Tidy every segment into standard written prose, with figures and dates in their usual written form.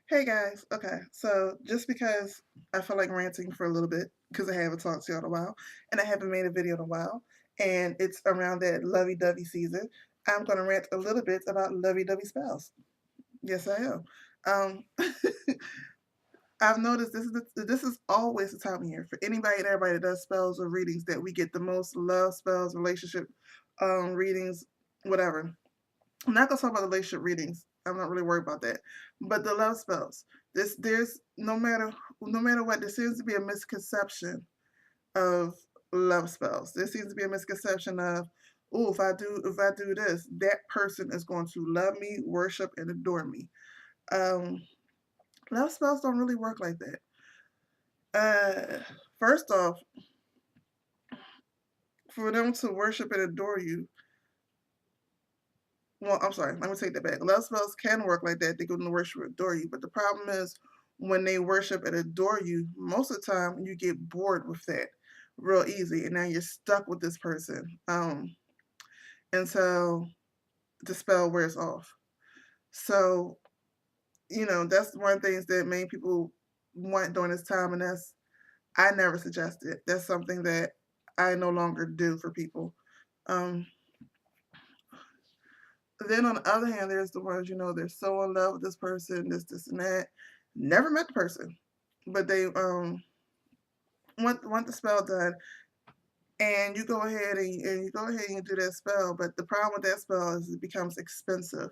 Hey guys, okay, so just because I feel like ranting for a little bit, because I haven't talked to you in a while, and I haven't made a video in a while, and it's around that lovey-dovey season, I'm gonna rant a little bit about lovey-dovey spells. Yes, I am. Um, I've noticed this is always the time of year for anybody and everybody that does spells or readings that we get the most love spells, relationship readings, whatever. I'm not gonna talk about the relationship readings. I'm not really worried about that. But the love spells. There's no matter what, there seems to be a misconception of love spells. There seems to be a misconception of, oh, if I do this, that person is going to love me, worship, and adore me. Um, love spells don't really work like that. First off, for them to worship and adore you, well, I'm sorry, let me take that back. Love spells can work like that. They go to worship and adore you. But the problem is when they worship and adore you, most of the time you get bored with that real easy. And now you're stuck with this person until the spell wears off. So, that's one of the things that many people want during this time. And I never suggest it. That's something that I no longer do for people. Um, Then on the other hand, there's the ones, they're so in love with this person, this, and that. Never met the person, but they want the spell done, and you go ahead and you go ahead and you do that spell. But the problem with that spell is it becomes expensive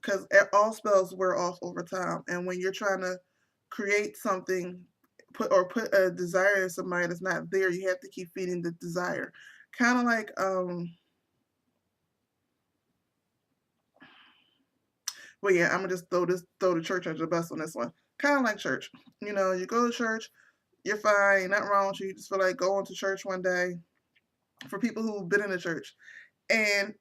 because all spells wear off over time, and when you're trying to create something, put a desire in somebody that's not there, you have to keep feeding the desire. Kind of like Well, yeah, I'm gonna just throw the church under the bus on this one. Kind of like church. You go to church, you're fine, nothing wrong with you. You just feel like going to church one day. For people who've been in the church, and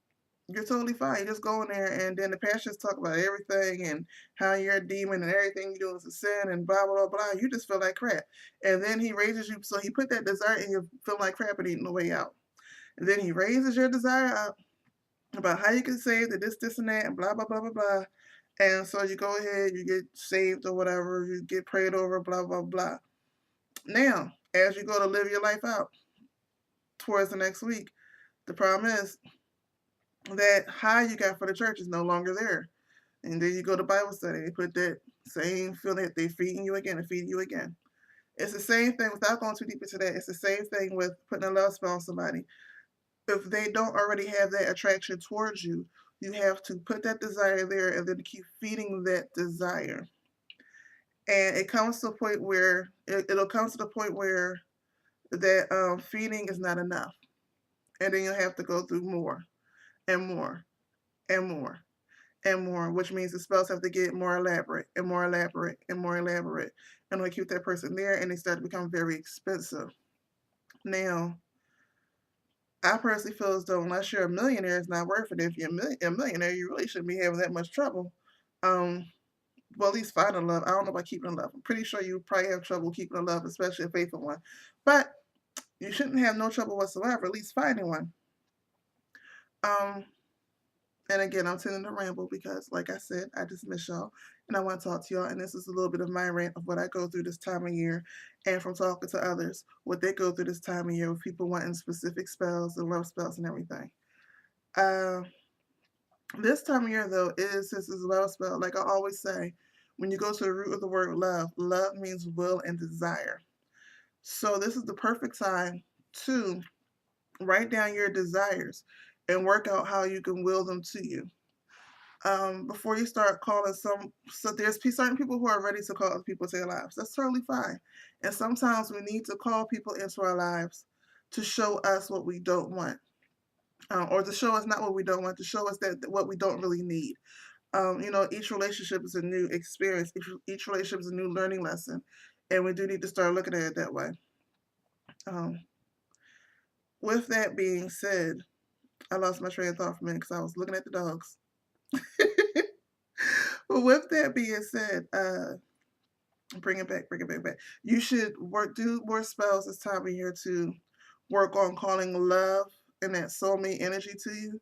you're totally fine. You just go in there, and then the pastors talk about everything and how you're a demon and everything you do is a sin and blah blah blah. You just feel like crap, and then he raises you. So he put that desire in you, feel like crap and eating the way out. And then he raises your desire up about how you can save the this, and that, and blah, blah, blah, blah, blah. And so you go ahead, you get saved or whatever, you get prayed over, blah, blah, blah. Now, as you go to live your life out towards the next week, the problem is that high you got for the church is no longer there. And then you go to Bible study, they put that same feeling that they're feeding you again and feeding you again. It's the same thing, without going too deep into that, it's the same thing with putting a love spell on somebody. If they don't already have that attraction towards you, you have to put that desire there and then keep feeding that desire. And it comes to a point where it'll come to the point where that feeding is not enough. And then you'll have to go through more and more and more and more, which means the spells have to get more elaborate and more elaborate and more elaborate. And we keep that person there and they start to become very expensive. Now, I personally feel as though unless you're a millionaire, it's not worth it. If you're a millionaire, you really shouldn't be having that much trouble. Um, well, at least finding love. I don't know about keeping in love. I'm pretty sure you probably have trouble keeping in love, especially a faithful one. But you shouldn't have no trouble whatsoever, at least finding one. Um, and again, I'm tending to ramble because, like I said, I just miss y'all. And I want to talk to y'all. And this is a little bit of my rant of what I go through this time of year. And from talking to others, what they go through this time of year with people wanting specific spells and love spells and everything. Uh, This time of year, though, since it's love spell, like I always say, when you go to the root of the word love, love means will and desire. So this is the perfect time to write down your desires and work out how you can will them to you. Before you start calling so there's certain people who are ready to call other people into their lives. That's totally fine. And sometimes we need to call people into our lives to show us what we don't want. Or to show us not what we don't want, to show us that what we don't really need. Each relationship is a new experience. Each relationship is a new learning lesson, and we do need to start looking at it that way. Um, with that being said, I lost my train of thought for a minute because I was looking at the dogs. But with that being said, bring it back, bring it back, back. You should do more spells this time of year to work on calling love and that soulmate energy to you.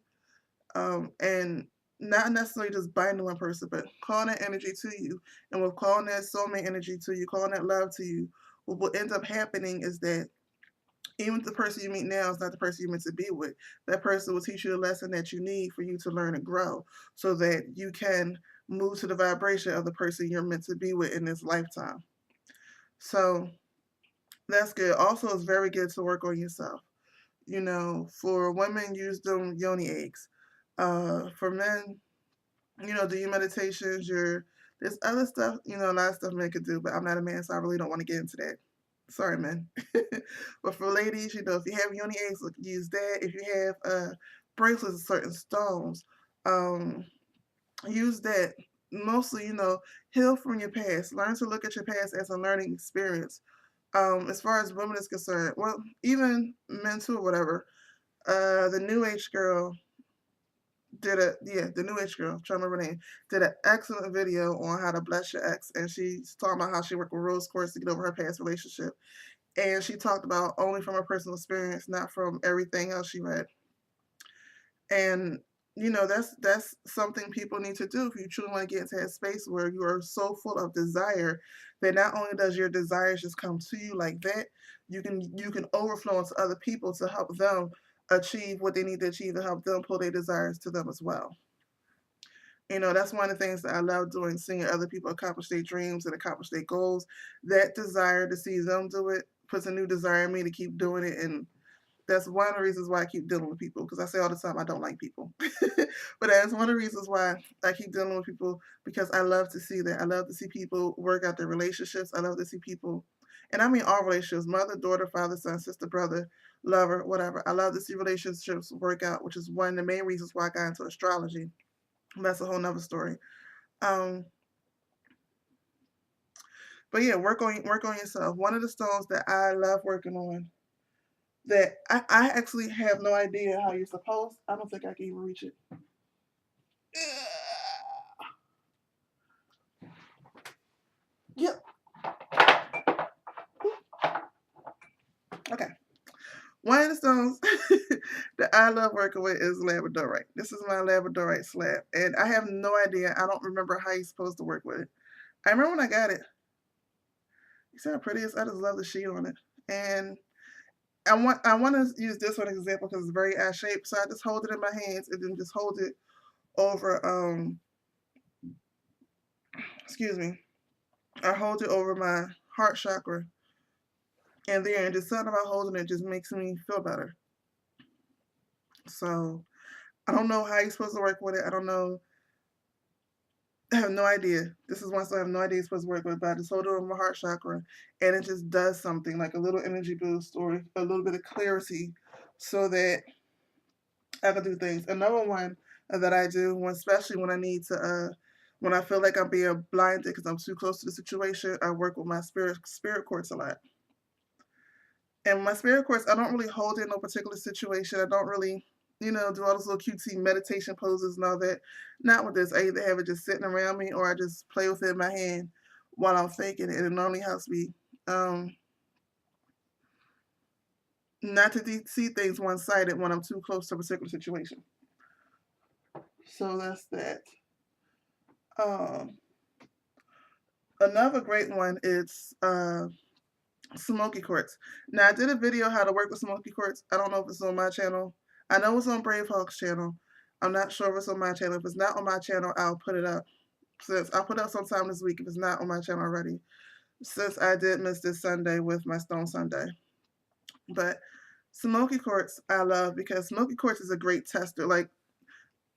And not necessarily just binding one person, but calling that energy to you. And with calling that soulmate energy to you, calling that love to you, what will end up happening is that even if the person you meet now is not the person you're meant to be with, that person will teach you the lesson that you need for you to learn and grow so that you can move to the vibration of the person you're meant to be with in this lifetime. So that's good. Also, it's very good to work on yourself. You know, for women, use them yoni eggs. For men, do your meditations, there's other stuff, a lot of stuff men could do, but I'm not a man, so I really don't want to get into that. Sorry, men. But for ladies, if you have yoni eggs, use that. If you have bracelets of certain stones, um, use that. Mostly, heal from your past. Learn to look at your past as a learning experience. As far as women is concerned, well, even men too, or whatever. The New Age girl the New Age girl, I'm trying to remember her name, did an excellent video on how to bless your ex, and she's talking about how she worked with rose quartz to get over her past relationship, and she talked about only from her personal experience, not from everything else she read, and that's something people need to do if you truly want to get into that space where you are so full of desire that not only does your desires just come to you like that, you can overflow into other people to help them achieve what they need to achieve and help them pull their desires to them as well. That's one of the things that I love doing, seeing other people accomplish their dreams and accomplish their goals. That desire to see them do it puts a new desire in me to keep doing it. And that's one of the reasons why I keep dealing with people, because I say all the time I don't like people. But that's one of the reasons why I keep dealing with people, because I love to see that. I love to see people work out their relationships. I love to see people, and I mean all relationships, mother, daughter, father, son, sister, brother, lover, whatever. I love to see relationships work out, which is one of the main reasons why I got into astrology. That's a whole nother story. Um, but yeah, work on yourself. One of the stones that I love working on, that I actually have no idea how you're supposed. I don't think I can even reach it. Yep. Okay. One of the stones that I love working with is labradorite. This is my labradorite slab, and I have no idea. I don't remember how you're supposed to work with it. I remember when I got it. You see how pretty it is? I just love the sheen on it, and I want to use this one as an example because it's very eye shaped. So I just hold it in my hands and then just hold it over excuse me. I hold it over my heart chakra, and then just something about holding it just makes me feel better. So I don't know how you're supposed to work with it. I don't know. I have no idea. This is one so I have no idea you're supposed to work with, but I just hold it over my heart chakra, and it just does something like a little energy boost or a little bit of clarity, so that I can do things. Another one that I do, especially when I need to, when I feel like I'm being blinded because I'm too close to the situation, I work with my spirit quartz a lot. And my spirit quartz, I don't really hold it in no particular situation. I don't really, do all those little cutesy meditation poses and all that. Not with this. I either have it just sitting around me or I just play with it in my hand while I'm thinking it. And it normally helps me um, not to see things one sided when I'm too close to a particular situation. So that's that. Um, Another great one is smoky quartz. Now I did a video how to work with smoky quartz. I don't know if it's on my channel. I know it's on Brave Hawk's channel. I'm not sure if it's on my channel. If it's not on my channel, I'll put it up. Since I'll put it up sometime this week if it's not on my channel already. Since I did miss this Sunday with my Stone Sunday. But smoky quartz I love because smoky quartz is a great tester. Like,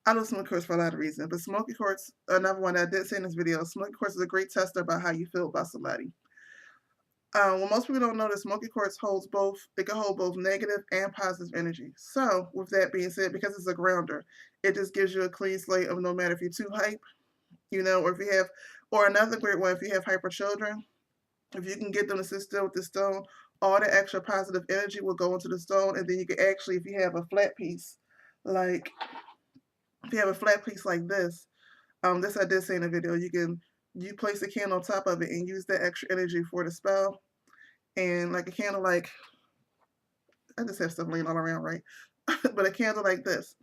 I love smoky quartz for a lot of reasons, but smoky quartz, another one that I did say in this video, smoky quartz is a great tester about how you feel about somebody. Well, most people don't know that smoky quartz holds both. It can hold both negative and positive energy. So, with that being said, because it's a grounder, it just gives you a clean slate of no matter if you're too hype, or if you have, or another great one, if you have hyper children, if you can get them to sit still with the stone, all the extra positive energy will go into the stone, and then you can actually, if you have a flat piece, like if you have a flat piece like this I did say in the video, you place a candle on top of it and use that extra energy for the spell. And like a candle, like I just have stuff laying all around, right? But a candle like this,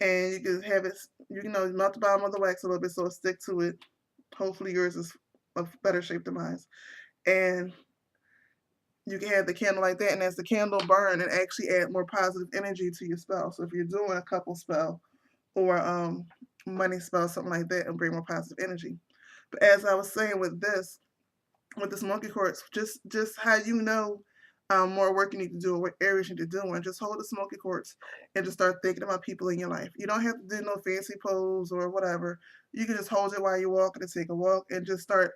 and you can have it, melt the bottom of the wax a little bit so it stick to it. Hopefully yours is of better shape than mine. And you can have the candle like that, and as the candle burn, it actually add more positive energy to your spell. So if you're doing a couple spell or money spell, something like that, and bring more positive energy. But as I was saying with the smoky quartz, just how you know more work you need to do or what areas you need to do, and just hold the smoky quartz and just start thinking about people in your life. You don't have to do no fancy pose or whatever. You can just hold it while you're walking and take a walk and just start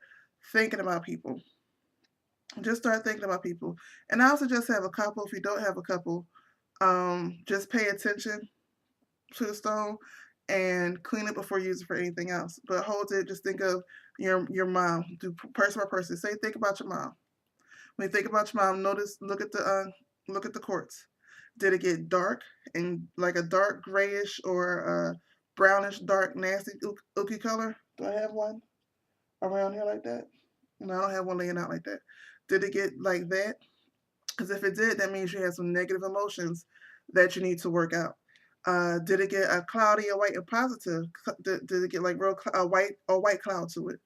thinking about people. Just start thinking about people. And I also just have a couple. If you don't have a couple, just pay attention to the stone and clean it before you use it for anything else. But hold it. Just think of your mom. Do person by person. Say think about your mom. When you think about your mom, notice look at the quartz. Did it get dark and like a dark grayish or a brownish dark nasty ooky color? Do I have one around here like that? No, I don't have one laying out like that. Did it get like that? Because if it did, that means you have some negative emotions that you need to work out. Did it get a cloudy or white and positive? Did it get like real a white cloud to it?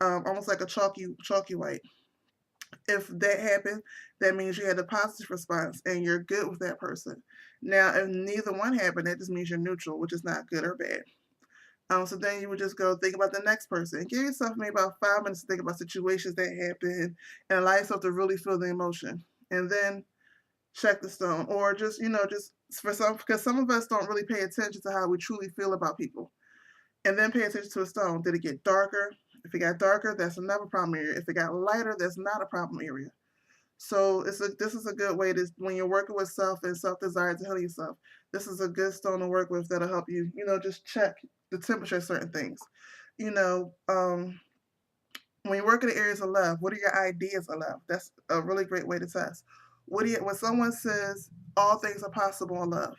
Almost like a chalky white. If that happened, that means you had a positive response and you're good with that person. Now, if neither one happened, that just means you're neutral, which is not good or bad. So then you would just go think about the next person. Give yourself maybe about 5 minutes to think about situations that happen and allow yourself to really feel the emotion. And then check the stone. Or just for some, because some of us don't really pay attention to how we truly feel about people. And then pay attention to a stone. Did it get darker? If it got darker, that's another problem area. If it got lighter, that's not a problem area. So this is a good way to when you're working with self and self desire to heal yourself. This is a good stone to work with that'll help you. Just check the temperature of certain things. You know, when you work in the areas of love, what are your ideas of love? That's a really great way to test. When someone says all things are possible in love,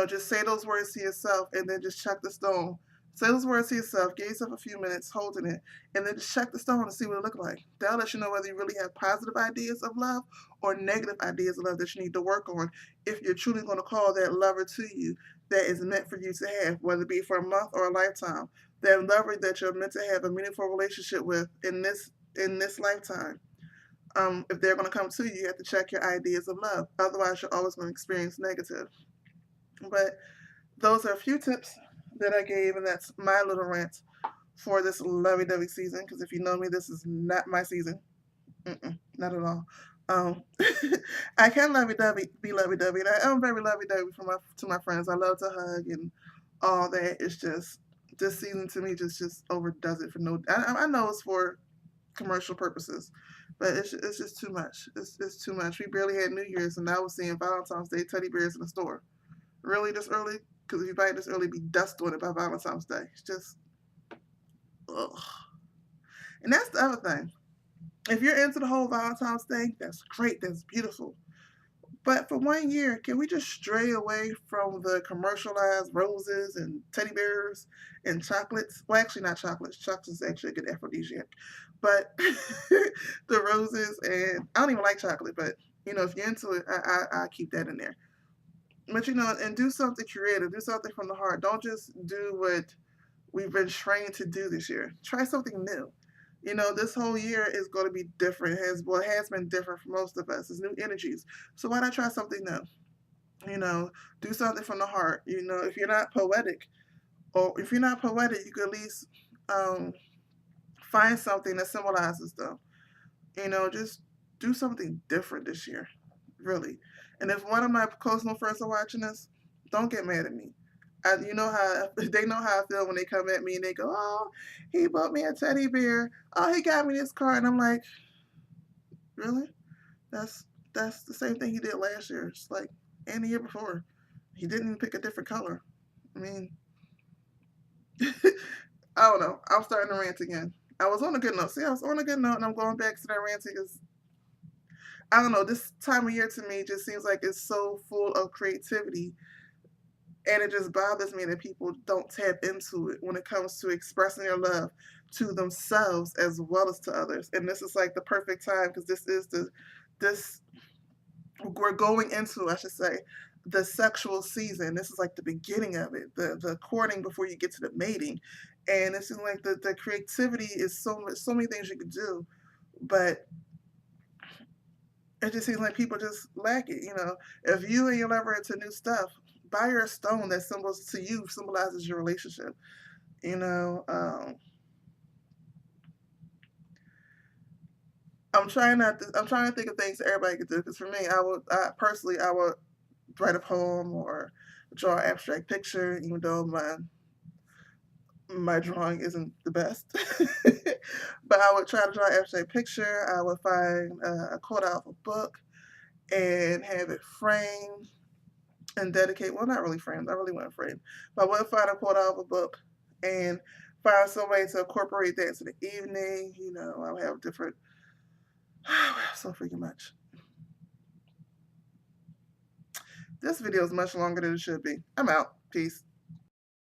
just say those words to yourself and then just check the stone. Say those words to yourself, give yourself a few minutes holding it, and then just check the stone and see what it looks like. That'll let you know whether you really have positive ideas of love or negative ideas of love that you need to work on if you're truly going to call that lover to you that is meant for you to have, whether it be for a month or a lifetime. That lover that you're meant to have a meaningful relationship with in this lifetime. If they're going to come to you, you have to check your ideas of love. Otherwise, you're always going to experience negative. But those are a few tips that I gave, and that's my little rant for this lovey-dovey season. Because if you know me, this is not my season. Not at all. Um, I can be lovey-dovey, and I am very lovey-dovey to my friends. I love to hug and all that. It's just this season to me just overdoes it for no. I know it's for commercial purposes, but it's just too much. It's too much. We barely had New Year's, and now we're seeing Valentine's Day teddy bears in the store. Really this early? Because if you buy it this early, be dust on it by Valentine's Day. It's just, ugh. And that's the other thing. If you're into the whole Valentine's thing, that's great. That's beautiful. But for 1 year, can we just stray away from the commercialized roses and teddy bears and chocolates? Well, actually, not chocolates. Chocolates is actually a good aphrodisiac. But the roses, and I don't even like chocolate, but if you're into it, I keep that in there. But and do something creative, do something from the heart. Don't just do what we've been trained to do this year. Try something new. This whole year is going to be different. It has been different for most of us. It's new energies. So why not try something new? Do something from the heart. If you're not poetic, you could at least find something that symbolizes them. Just do something different this year, really. And if one of my close known friends are watching this, don't get mad at me. You know how they know how I feel when they come at me and they go, "Oh, he bought me a teddy bear. Oh, he got me this car," and I'm like, "Really? That's that's the same thing he did last year. It's like and the year before. He didn't pick a different color. I mean, I don't know. I'm starting to rant again. I was on a good note. See, I was on a good note, and I'm going back to that ranting because I don't know. This time of year to me just seems like it's so full of creativity, and it just bothers me that people don't tap into it when it comes to expressing their love to themselves as well as to others. And this is like the perfect time because this we're going into, I should say, the sexual season. This is like the beginning of it, the courting before you get to the mating. And it seems like the creativity is so many things you could do, but it just seems like people just lack it. You know, if you and your lover are into new stuff, buy her a stone that symbols to you symbolizes your relationship. You know, I'm trying to think of things that everybody could do. Because for me, I would write a poem or draw an abstract picture, even though my drawing isn't the best. But I would try to draw an abstract picture. I would find a quote out of a book and have it framed and dedicate. Well, not really framed. I really wasn't framed, but I would find a quote out of a book and find some way to incorporate that into the evening. You know, I would have different. So freaking much. This video is much longer than it should be. I'm out. Peace.